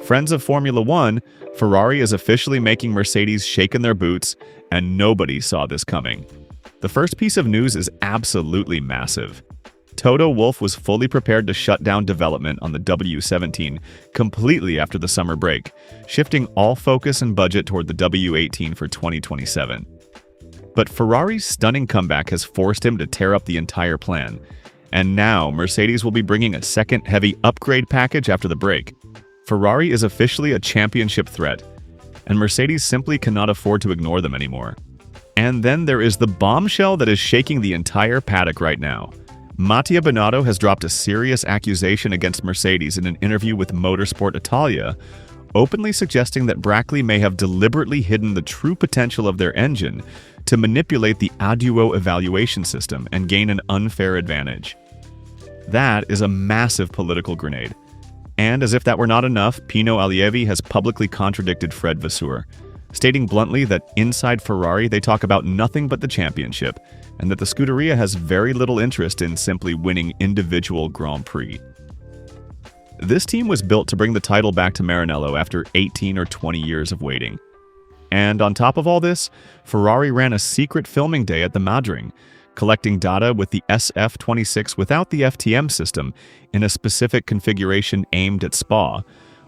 Friends of Formula One, Ferrari is officially making Mercedes shake in their boots, and nobody saw this coming. The first piece of news is absolutely massive. Toto Wolff was fully prepared to shut down development on the W17 completely after the summer break, shifting all focus and budget toward the W18 for 2027. But Ferrari's stunning comeback has forced him to tear up the entire plan, and now Mercedes will be bringing a second heavy upgrade package after the break. Ferrari is officially a championship threat, and Mercedes simply cannot afford to ignore them anymore. And then there is the bombshell that is shaking the entire paddock right now. Mattia Binotto has dropped a serious accusation against Mercedes in an interview with Motorsport Italia, openly suggesting that Brackley may have deliberately hidden the true potential of their engine to manipulate the aduo evaluation system and gain an unfair advantage. That is a massive political grenade. And as if that were not enough, Pino Allievi has publicly contradicted Fred Vasseur, stating bluntly that inside Ferrari they talk about nothing but the championship, and that the Scuderia has very little interest in simply winning individual Grand Prix. This team was built to bring the title back to Maranello after 18 or 20 years of waiting. And on top of all this, Ferrari ran a secret filming day at the Madrid, collecting data with the SF26 without the FTM system in a specific configuration aimed at Spa,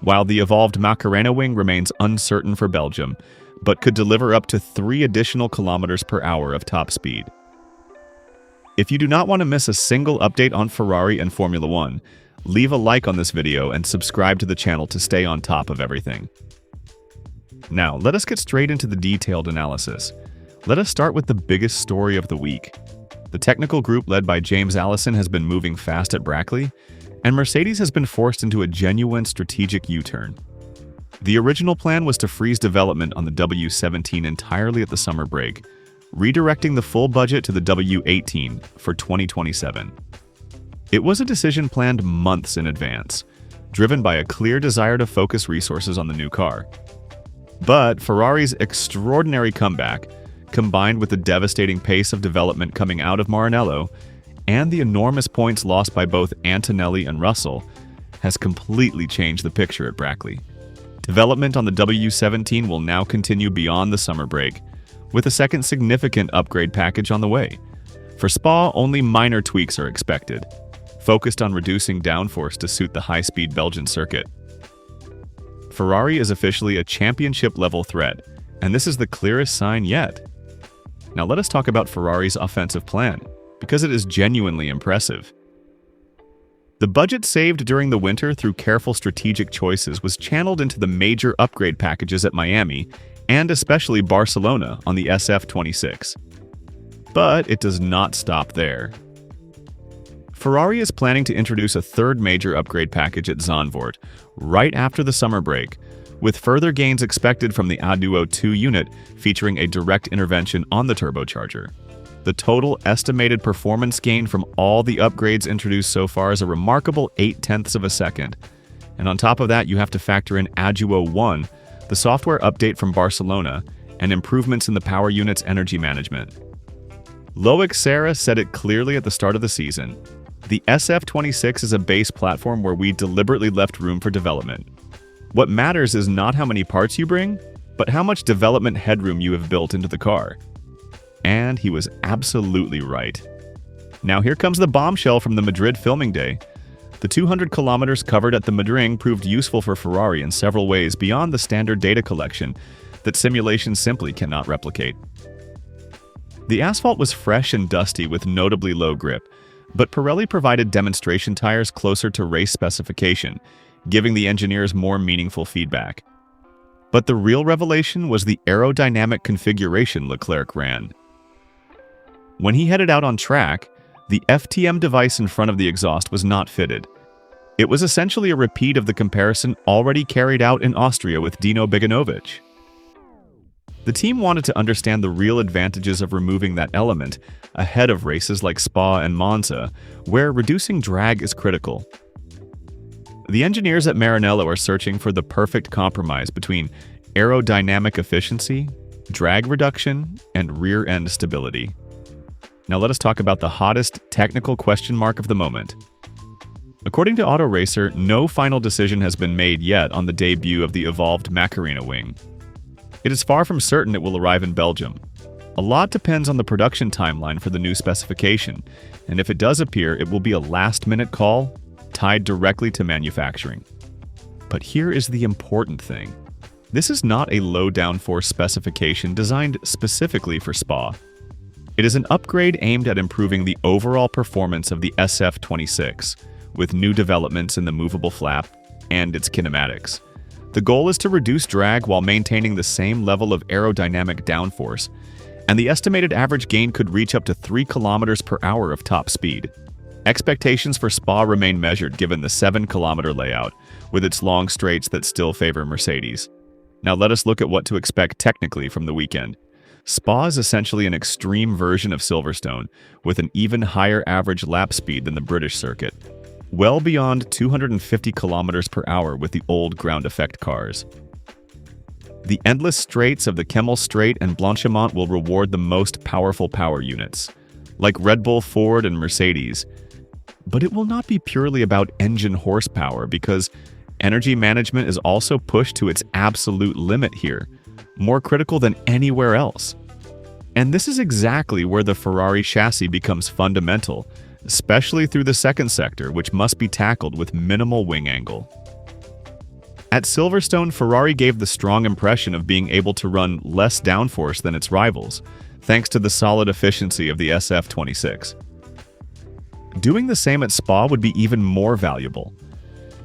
while the evolved Macarena wing remains uncertain for Belgium, but could deliver up to 3 additional kilometers per hour of top speed. If you do not want to miss a single update on Ferrari and Formula One, leave a like on this video and subscribe to the channel to stay on top of everything. Now, let us get straight into the detailed analysis. Let us start with the biggest story of the week. The technical group led by James Allison has been moving fast at Brackley, and Mercedes has been forced into a genuine strategic U-turn. The original plan was to freeze development on the W17 entirely at the summer break, redirecting the full budget to the W18 for 2027. It was a decision planned months in advance, driven by a clear desire to focus resources on the new car. But Ferrari's extraordinary comeback, combined with the devastating pace of development coming out of Maranello, and the enormous points lost by both Antonelli and Russell, has completely changed the picture at Brackley. Development on the W17 will now continue beyond the summer break, with a second significant upgrade package on the way. For Spa, only minor tweaks are expected, focused on reducing downforce to suit the high-speed Belgian circuit. Ferrari is officially a championship-level threat, and this is the clearest sign yet. Now let us talk about Ferrari's offensive plan, because it is genuinely impressive. The budget saved during the winter through careful strategic choices was channeled into the major upgrade packages at Miami, and especially Barcelona on the SF26. But it does not stop there. Ferrari is planning to introduce a third major upgrade package at Zandvoort right after the summer break, with further gains expected from the aduo 2 unit featuring a direct intervention on the turbocharger. The total estimated performance gain from all the upgrades introduced so far is a remarkable 0.8 of a second. And on top of that, you have to factor in aduo 1, the software update from Barcelona, and improvements in the power unit's energy management. Loic Serra said it clearly at the start of the season: the SF26 is a base platform where we deliberately left room for development. What matters is not how many parts you bring, but how much development headroom you have built into the car. And he was absolutely right. Now here comes the bombshell from the Madrid filming day. The 200 kilometers covered at the Madrid proved useful for Ferrari in several ways beyond the standard data collection that simulations simply cannot replicate. The asphalt was fresh and dusty with notably low grip, but Pirelli provided demonstration tires closer to race specification, giving the engineers more meaningful feedback. But the real revelation was the aerodynamic configuration Leclerc ran. When he headed out on track, the FTM device in front of the exhaust was not fitted. It was essentially a repeat of the comparison already carried out in Austria with Dino Beganovic. The team wanted to understand the real advantages of removing that element ahead of races like Spa and Monza, where reducing drag is critical. The engineers at Maranello are searching for the perfect compromise between aerodynamic efficiency, drag reduction, and rear-end stability. Now let us talk about the hottest technical question mark of the moment. According to Auto Racer, no final decision has been made yet on the debut of the evolved Macarena wing. It is far from certain it will arrive in Belgium. A lot depends on the production timeline for the new specification, and if it does appear, it will be a last-minute call tied directly to manufacturing. But here is the important thing. This is not a low downforce specification designed specifically for Spa. It is an upgrade aimed at improving the overall performance of the SF26, with new developments in the movable flap and its kinematics. The goal is to reduce drag while maintaining the same level of aerodynamic downforce, and the estimated average gain could reach up to 3 km per hour of top speed. Expectations for Spa remain measured given the 7-kilometer layout, with its long straights that still favor Mercedes. Now let us look at what to expect technically from the weekend. Spa is essentially an extreme version of Silverstone, with an even higher average lap speed than the British circuit, well beyond 250 km per hour with the old ground effect cars. The endless straights of the Kemmel Straight and Blanchimont will reward the most powerful power units, like Red Bull, Ford, and Mercedes. But it will not be purely about engine horsepower because energy management is also pushed to its absolute limit here, more critical than anywhere else. And this is exactly where the Ferrari chassis becomes fundamental, especially through the second sector, which must be tackled with minimal wing angle. At Silverstone, Ferrari gave the strong impression of being able to run less downforce than its rivals, thanks to the solid efficiency of the SF26. Doing the same at Spa would be even more valuable.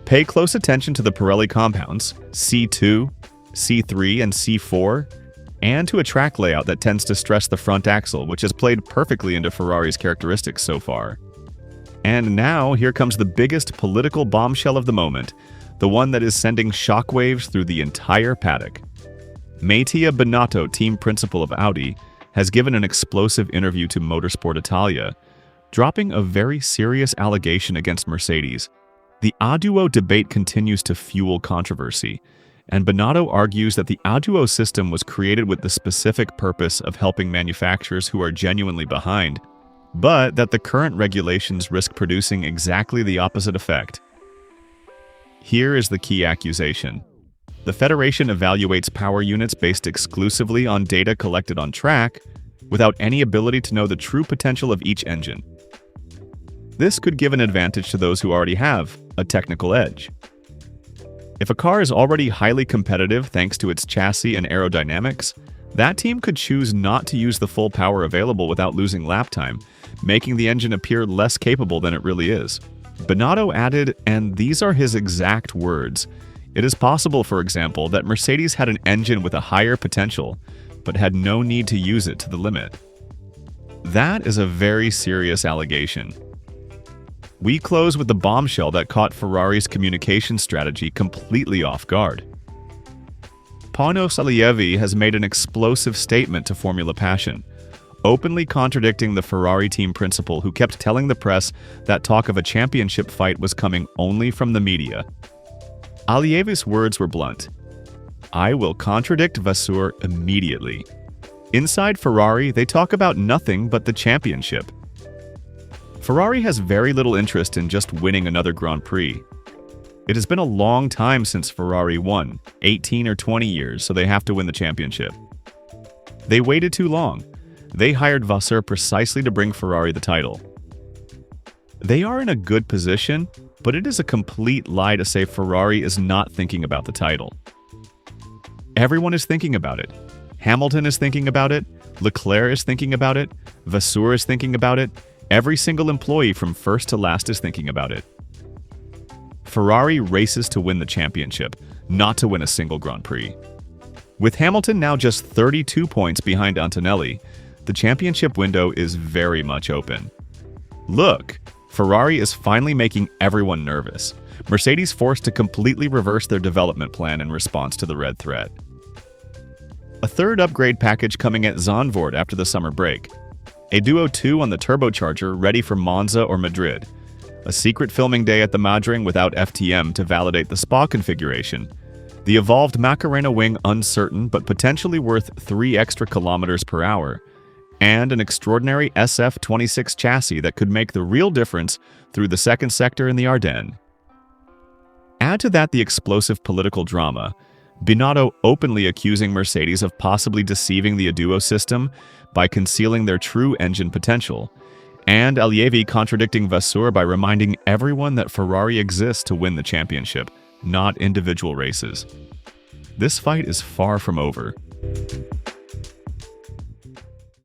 Pay close attention to the Pirelli compounds, C2, C3, and C4, and to a track layout that tends to stress the front axle, which has played perfectly into Ferrari's characteristics so far. And now, here comes the biggest political bombshell of the moment, the one that is sending shockwaves through the entire paddock. Mattia Binotto, team principal of Audi, has given an explosive interview to Motorsport Italia, dropping a very serious allegation against Mercedes. The aduo debate continues to fuel controversy, and Binotto argues that the aduo system was created with the specific purpose of helping manufacturers who are genuinely behind, but that the current regulations risk producing exactly the opposite effect. Here is the key accusation. The Federation evaluates power units based exclusively on data collected on track, without any ability to know the true potential of each engine. This could give an advantage to those who already have a technical edge. If a car is already highly competitive thanks to its chassis and aerodynamics, that team could choose not to use the full power available without losing lap time, making the engine appear less capable than it really is. Binotto added, and these are his exact words, "It is possible, for example, that Mercedes had an engine with a higher potential, but had no need to use it to the limit." That is a very serious allegation. We close with the bombshell that caught Ferrari's communication strategy completely off guard. Pano Salievi has made an explosive statement to Formula Passion, openly contradicting the Ferrari team principal who kept telling the press that talk of a championship fight was coming only from the media. Alievi's words were blunt. "I will contradict Vasseur immediately. Inside Ferrari, they talk about nothing but the championship." Ferrari has very little interest in just winning another Grand Prix. It has been a long time since Ferrari won, 18 or 20 years, so they have to win the championship. They waited too long. They hired Vasseur precisely to bring Ferrari the title. They are in a good position, but it is a complete lie to say Ferrari is not thinking about the title. Everyone is thinking about it. Hamilton is thinking about it, Leclerc is thinking about it, Vasseur is thinking about it, every single employee from first to last is thinking about it. Ferrari races to win the championship, not to win a single Grand Prix. With Hamilton now just 32 points behind Antonelli, the championship window is very much open. Look, Ferrari is finally making everyone nervous. Mercedes forced to completely reverse their development plan in response to the red thread. A third upgrade package coming at Zandvoort after the summer break. Aduo 2 on the turbocharger ready for Monza or Madrid. A secret filming day at the Madrid without FTM to validate the Spa configuration. The evolved Macarena wing uncertain but potentially worth 3 extra kilometers per hour. and an extraordinary SF-26 chassis that could make the real difference through the second sector in the Ardennes. Add to that the explosive political drama, Binotto openly accusing Mercedes of possibly deceiving the aduo system by concealing their true engine potential, and Allievi contradicting Vasseur by reminding everyone that Ferrari exists to win the championship, not individual races. This fight is far from over.